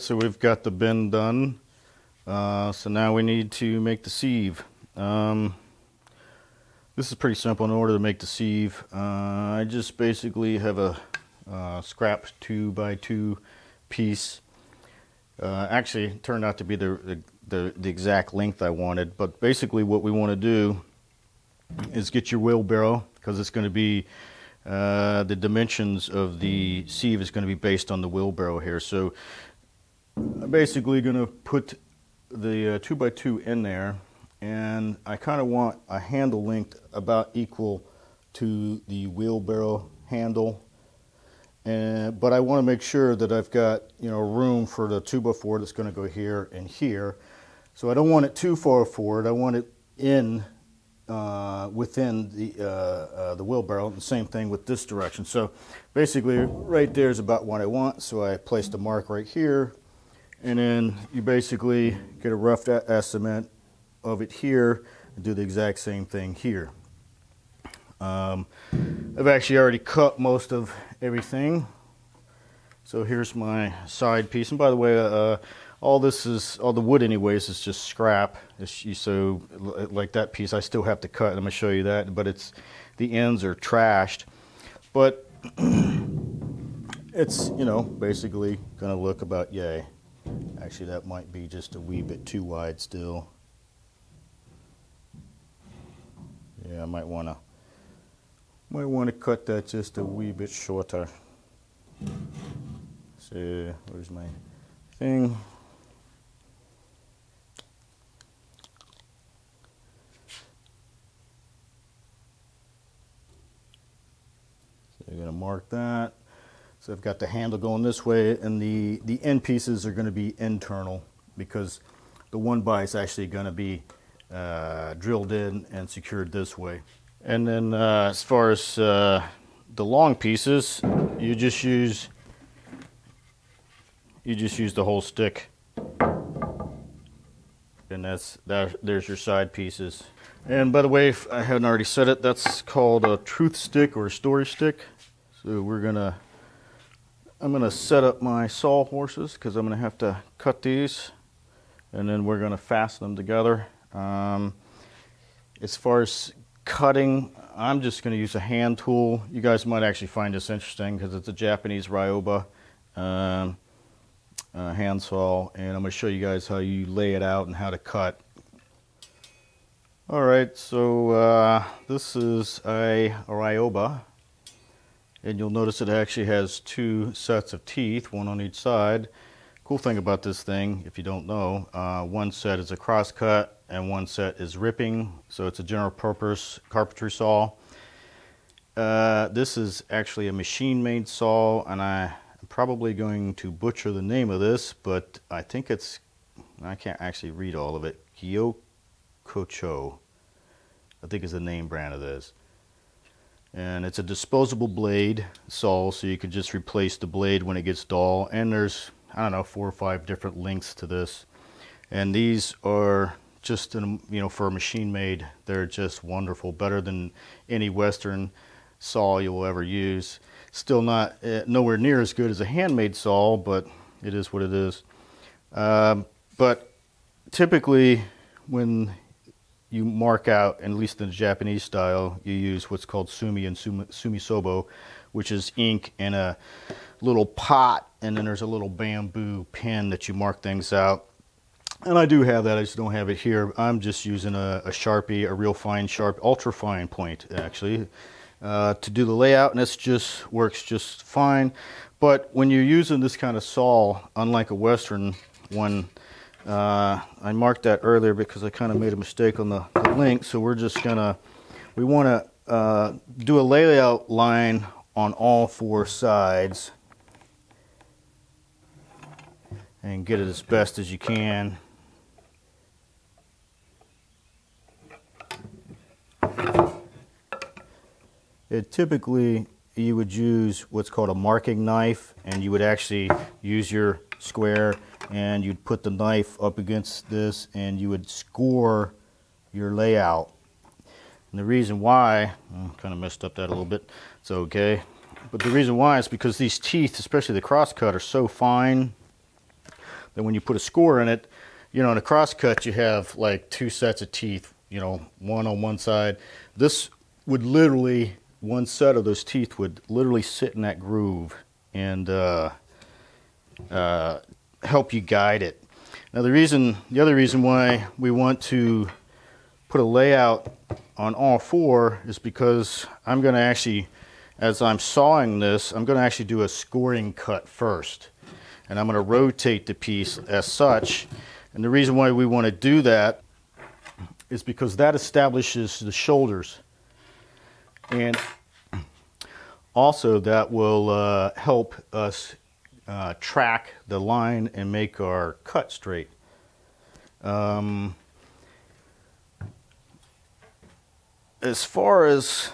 so we've got the bin done. So now we need to make the sieve. This is pretty simple. In order to make the sieve, I just basically have a scrap 2x2 piece. Actually, it turned out to be the exact length I wanted. But basically what we want to do is get your wheelbarrow, because it's going to be the dimensions of the sieve is going to be based on the wheelbarrow here. So I'm basically going to put the 2x2 in there, and I kind of want a handle length about equal to the wheelbarrow handle. But I want to make sure that I've got, room for the 2x4 that's going to go here and here. So I don't want it too far forward. I want it in within the wheelbarrow. And the same thing with this direction. So basically, right there is about what I want. So I placed a mark right here, and then you basically get a rough estimate of it here and do the exact same thing here. I've actually already cut most of everything. So here's my side piece. And by the way, all the wood anyways is just scrap. So like that piece I still have to cut. I'm going to show you that, but the ends are trashed. But it's, basically going to look about yay. Actually, that might be just a wee bit too wide still. Yeah, I might want to cut that just a wee bit shorter. So where's my thing? So I'm going to mark that. So I've got the handle going this way, and the end pieces are going to be internal, because the one by is actually going to be drilled in and secured this way. And then as far as the long pieces, you just use the whole stick, and there's your side pieces. And by the way, if I haven't already said it, that's called a truth stick or a story stick. So I'm gonna set up my sawhorses, because I'm gonna have to cut these, and then we're gonna fasten them together. As far as cutting, I'm just going to use a hand tool. You guys might actually find this interesting, because it's a Japanese Ryoba hand saw, and I'm going to show you guys how you lay it out and how to cut. Alright, so this is a Ryoba, and you'll notice it actually has two sets of teeth, one on each side. Cool thing about this thing, if you don't know, one set is a cross cut and one set is ripping, so it's a general purpose carpentry saw. This is actually a machine made saw, and I'm probably going to butcher the name of this, but I think I can't actually read all of it. Kyokocho, I think is the name brand of this. And it's a disposable blade saw, so you can just replace the blade when it gets dull. And there's, I don't know, 4 or 5 different lengths to this. And these are just, for a machine made, they're just wonderful. Better than any Western saw you'll ever use. Still not, nowhere near as good as a handmade saw, but it is what it is. But typically, when you mark out, at least in the Japanese style, you use what's called sumi and sumisobo, which is ink in a little pot, and then there's a little bamboo pen that you mark things out. And I do have that, I just don't have it here. I'm just using a Sharpie, a real fine Sharpie, ultra fine point actually, to do the layout, and this just works just fine. But when you're using this kind of saw, unlike a Western one, I marked that earlier because I kind of made a mistake on the link, so we want to do a layout line on all 4 sides and get it as best as you can. Typically you would use what's called a marking knife, and you would actually use your square and you'd put the knife up against this and you would score your layout. And the reason why, I kind of messed up that a little bit, it's okay, but the reason why is because these teeth, especially the cross cut, are so fine then when you put a score in it, you know, in a cross cut you have like two sets of teeth, you know, one on one side. This would literally, one set of those teeth would literally sit in that groove and help you guide it. Now the other reason why we want to put a layout on all four is because I'm going to actually, as I'm sawing this, I'm going to actually do a scoring cut first. And I'm going to rotate the piece as such. And the reason why we want to do that is because that establishes the shoulders. And also that will help us track the line and make our cut straight. As far as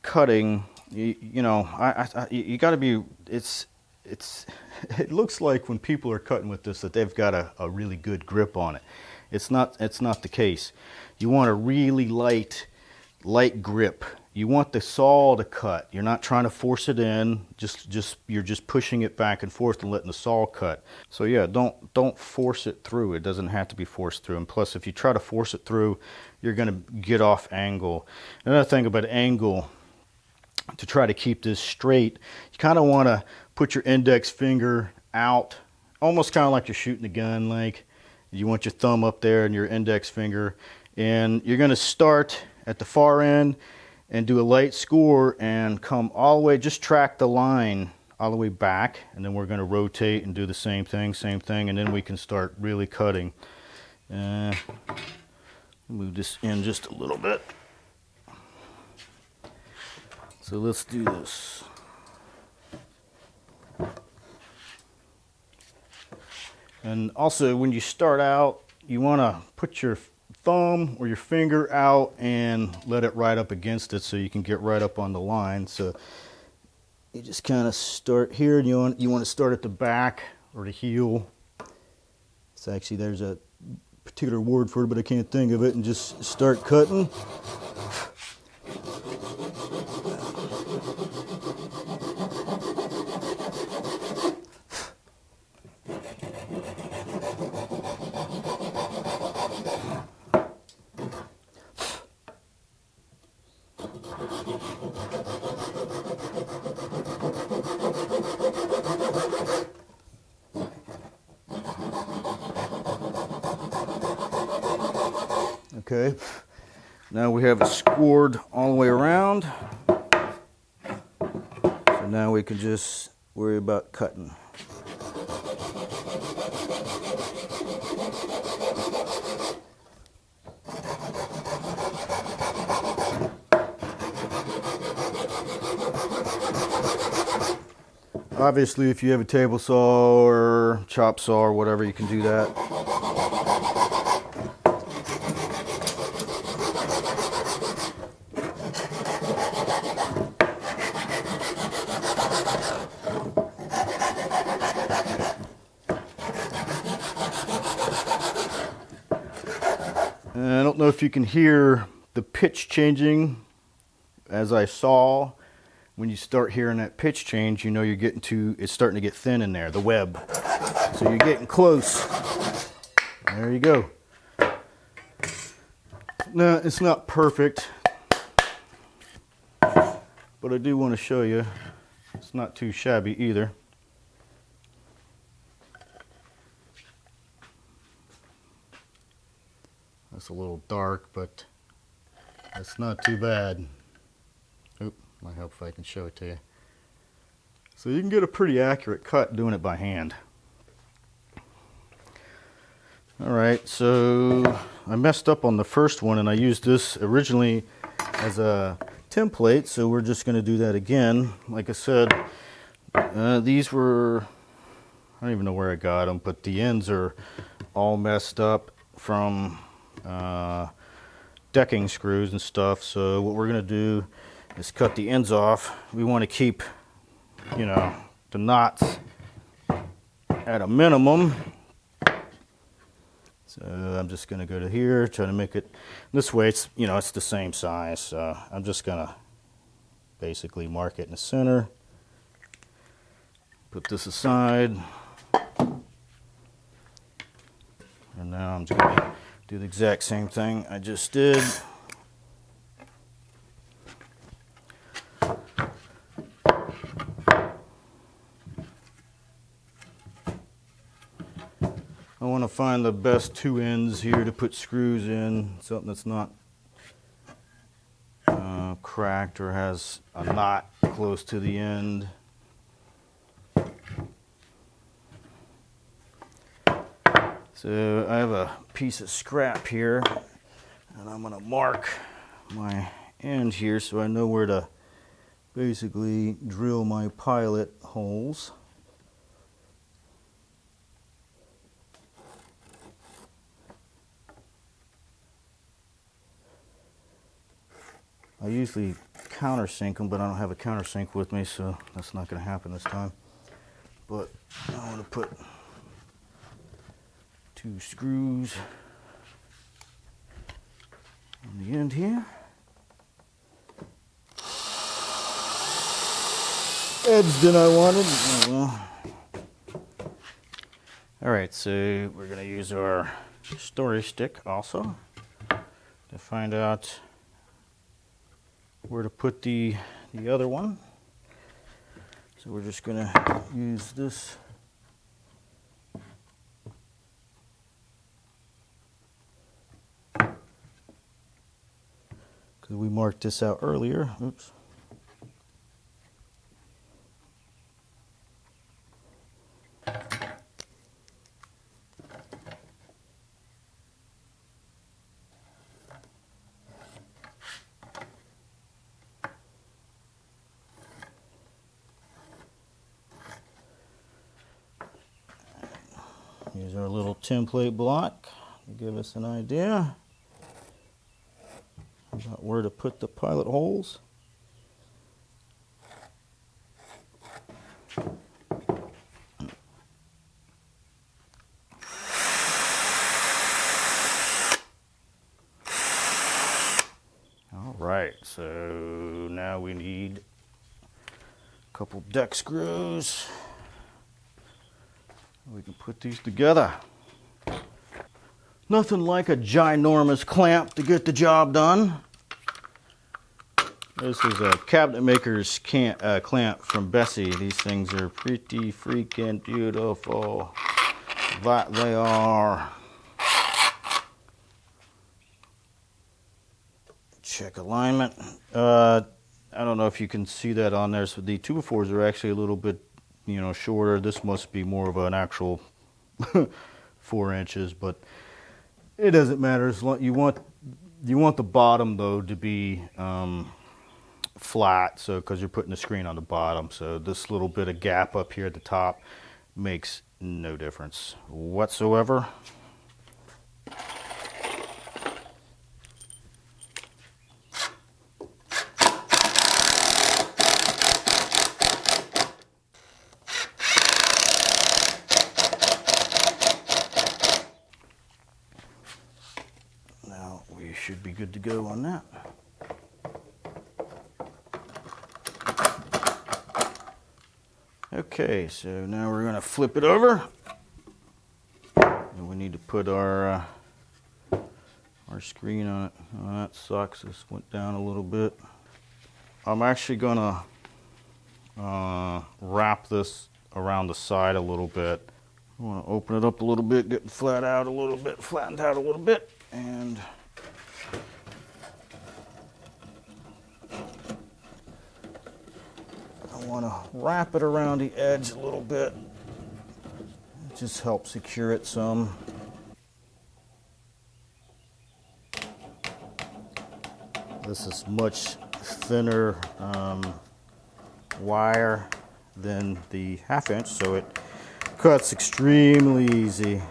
cutting, you know, you got to be, it looks like when people are cutting with this that they've got a really good grip on it. It's not the case. You want a really light grip. You want the saw to cut. You're not trying to force it in. You're just pushing it back and forth and letting the saw cut. So yeah, don't force it through. It doesn't have to be forced through. And plus, if you try to force it through, you're going to get off angle. Another thing about angle, to try to keep this straight, you kind of want to put your index finger out, almost kind of like you're shooting a gun. Like you want your thumb up there and your index finger, and you're going to start at the far end and do a light score and come all the way, just track the line all the way back, and then we're going to rotate and do the same thing, and then we can start really cutting. Move this in just a little bit. So let's do this. And also, when you start out, you want to put your thumb or your finger out and let it right up against it so you can get right up on the line. So you just kind of start here, and you want to start at the back or the heel. It's actually, there's a particular word for it, but I can't think of it, and just start cutting. Okay, now we have it scored all the way around, so now we can just worry about cutting. Obviously, if you have a table saw or chop saw or whatever, you can do that. And I don't know if you can hear the pitch changing as I saw. When you start hearing that pitch change, you know you're getting to, it's starting to get thin in there, the web. So you're getting close. There you go. No, it's not perfect, but I do want to show you. It's not too shabby either. That's a little dark, but that's not too bad. Oop, might help if I can show it to you. So you can get a pretty accurate cut doing it by hand. Alright, so I messed up on the first one, and I used this originally as a template, so we're just going to do that again. Like I said, these were, I don't even know where I got them, but the ends are all messed up from decking screws and stuff. So what we're going to do is cut the ends off. We want to keep, you know, the knots at a minimum. So I'm just going to go to here, try to make it this way. It's, you know, it's the same size. So I'm just going to basically mark it in the center. Put this aside. And now I'm just going to do the exact same thing I just did. I want to find the best two ends here to put screws in, something that's not cracked or has a knot close to the end. So I have a piece of scrap here, and I'm going to mark my end here so I know where to basically drill my pilot holes. I usually countersink them, but I don't have a countersink with me, so that's not going to happen this time. But I want to put 2 screws on the end here. Edge than I wanted. Oh well. Alright, so we're going to use our story stick also to find out where to put the other one. So we're just going to use this because we marked this out earlier. Oops. Use our little template block to give us an idea about where to put the pilot holes. All right, so now we need a couple deck screws. We can put these together. Nothing like a ginormous clamp to get the job done. This is a cabinet maker's clamp from Bessie. These things are pretty freaking beautiful. That they are. Check alignment. I don't know if you can see that on there. So the 2x4s are actually a little bit, shorter. This must be more of an actual 4 inches, but it doesn't matter. As long, you want the bottom though to be flat, so because you're putting the screen on the bottom. So this little bit of gap up here at the top makes no difference whatsoever. Should be good to go on that. Okay, so now we're going to flip it over, and we need to put our screen on it. Oh, that sucks. This went down a little bit. I'm actually going to wrap this around the side a little bit. I want to open it up a little bit, get it flattened out a little bit, and I want to wrap it around the edge a little bit. It just helps secure it some. This is much thinner wire than the 1/2 inch, so it cuts extremely easy.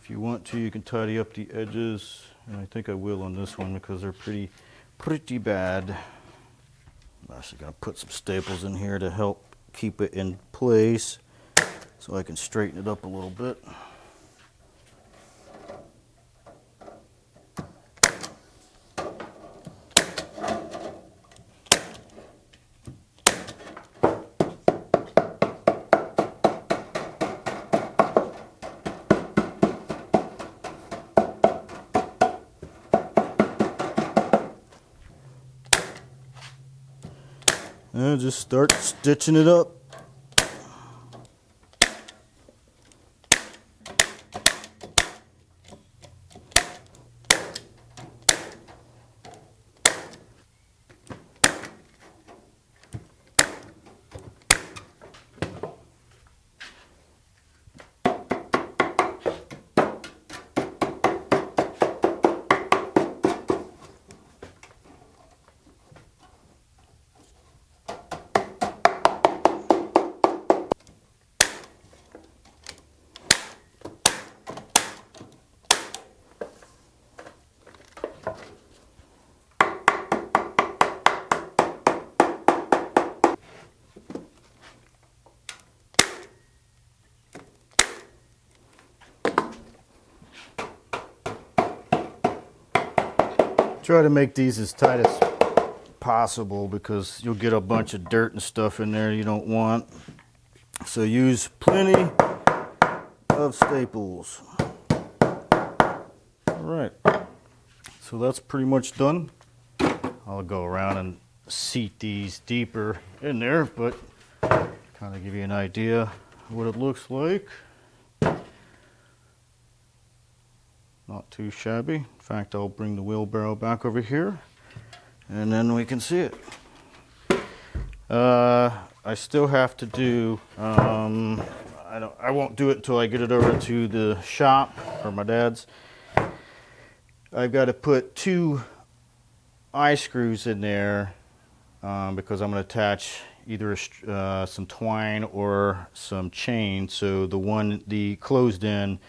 If you want to, you can tidy up the edges, and I think I will on this one because they're pretty bad. I'm actually going to put some staples in here to help keep it in place so I can straighten it up a little bit. And just start stitching it up. Try to make these as tight as possible because you'll get a bunch of dirt and stuff in there you don't want. So use plenty of staples. All right, so that's pretty much done. I'll go around and seat these deeper in there, but kind of give you an idea what it looks like. Not too shabby. In fact, I'll bring the wheelbarrow back over here and then we can see it. I still have to do, I won't do it until I get it over to the shop or my dad's. I've got to put 2 eye screws in there because I'm going to attach either some twine or some chain. So the closed end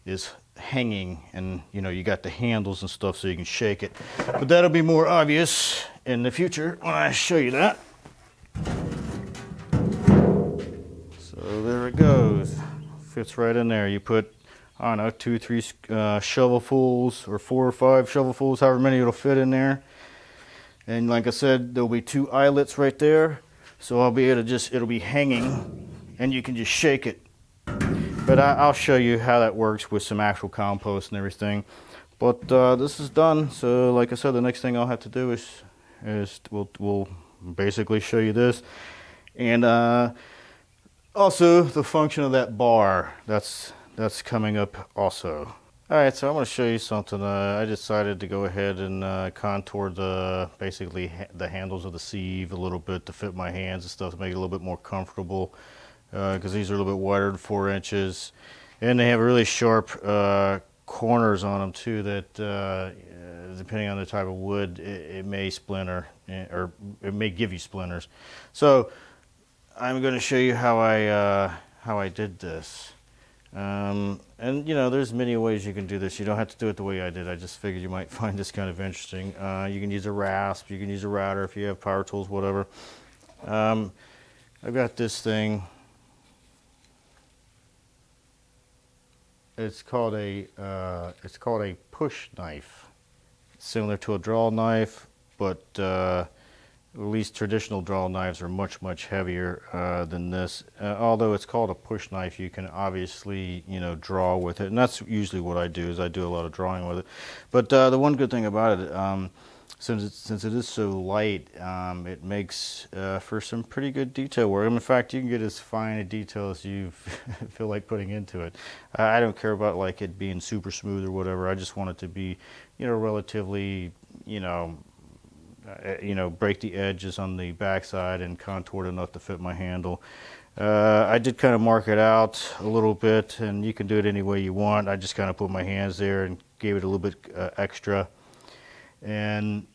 is hanging, and you know, you got the handles and stuff so you can shake it, but that'll be more obvious in the future when I show you that. So there it goes, fits right in there. You put, I don't know, 2 or 3 shovelfuls or 4 or 5 shovelfuls, however many it'll fit in there. And like I said, there'll be 2 eyelets right there, so I'll be able to it'll be hanging and you can just shake it. But I'll show you how that works with some actual compost and everything. But this is done. So like I said, the next thing I'll have to do is we'll basically show you this. And also the function of that bar, that's coming up also. All right, so I'm going to show you something. I decided to go ahead and contour basically the handles of the sieve a little bit to fit my hands and stuff, to make it a little bit more comfortable. Because these are a little bit wider than 4 inches, and they have really sharp corners on them too that depending on the type of wood it may splinter, or it may give you splinters. So I'm going to show you how I did this, and you know, there's many ways you can do this. You don't have to do it the way I did. I just figured you might find this kind of interesting. You can use a rasp, you can use a router if you have power tools, whatever. I've got this thing. It's called a push knife, similar to a draw knife, but at least traditional draw knives are much heavier than this. Although it's called a push knife, you can obviously, you know, draw with it, and that's usually what I do. Is I do a lot of drawing with it. But the one good thing about it, since it is so light, it makes for some pretty good detail work. In fact, you can get as fine a detail as you feel like putting into it. I don't care about like it being super smooth or whatever. I just want it to be, you know, relatively, you know, break the edges on the backside and contoured enough to fit my handle. I did kind of mark it out a little bit, and you can do it any way you want. I just kind of put my hands there and gave it a little bit extra. And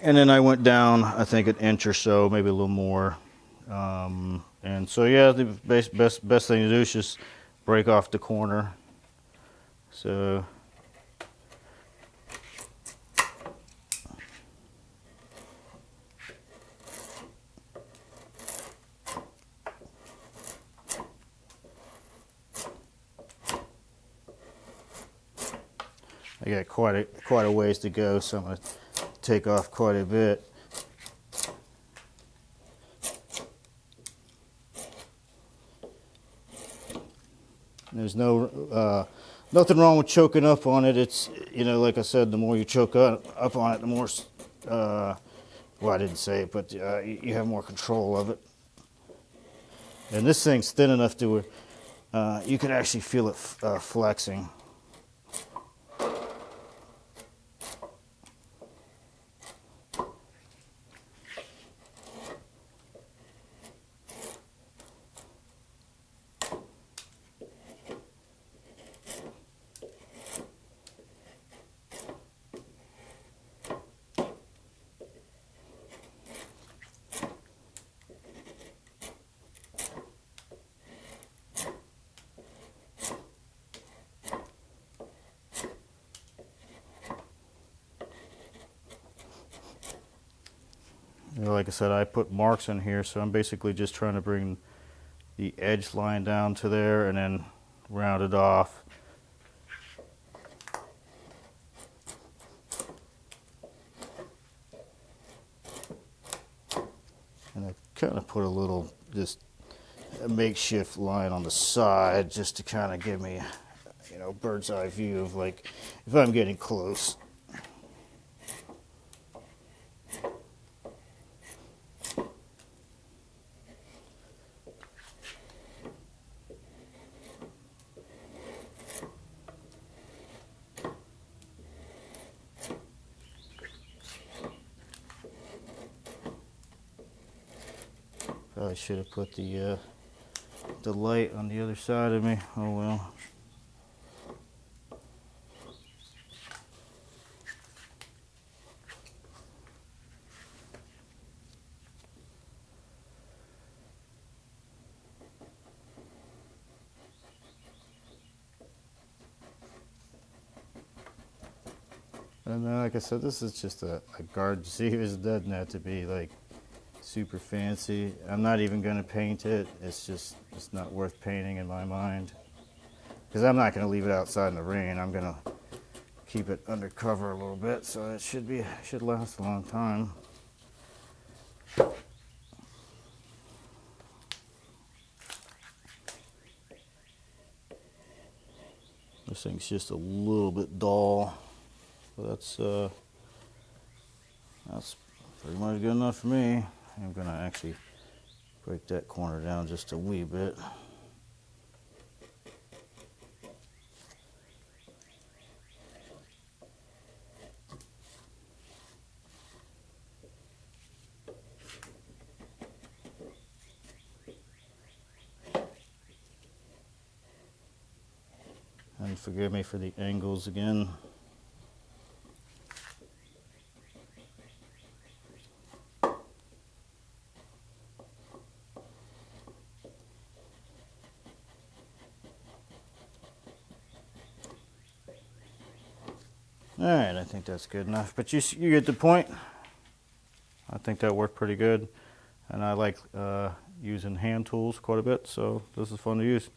then I went down, I think, an inch or so, maybe a little more. And so yeah, the best thing to do is just break off the corner. So I got quite a ways to go, so I'm going to take off quite a bit. There's nothing wrong with choking up on it. It's, you know, like I said, the more you choke up on it, the more, well, I didn't say it, but you have more control of it. And this thing's thin enough to where you can actually feel it flexing. You know, like I said, I put marks in here, so I'm basically just trying to bring the edge line down to there and then round it off. And I kind of put a little, just a makeshift line on the side just to kind of give me, you know, bird's eye view of like if I'm getting close. Probably should have put the light on the other side of me. Oh well. And then, like I said, this is just a garden sieve. It doesn't have to be like super fancy. I'm not even going to paint it. It's not worth painting in my mind, because I'm not going to leave it outside in the rain. I'm going to keep it under cover a little bit, so it should last a long time. This thing's just a little bit dull, so that's pretty much good enough for me. I'm going to actually break that corner down just a wee bit. And forgive me for the angles again. Alright, I think that's good enough, but you get the point. I think that worked pretty good, and I like using hand tools quite a bit, so this is fun to use.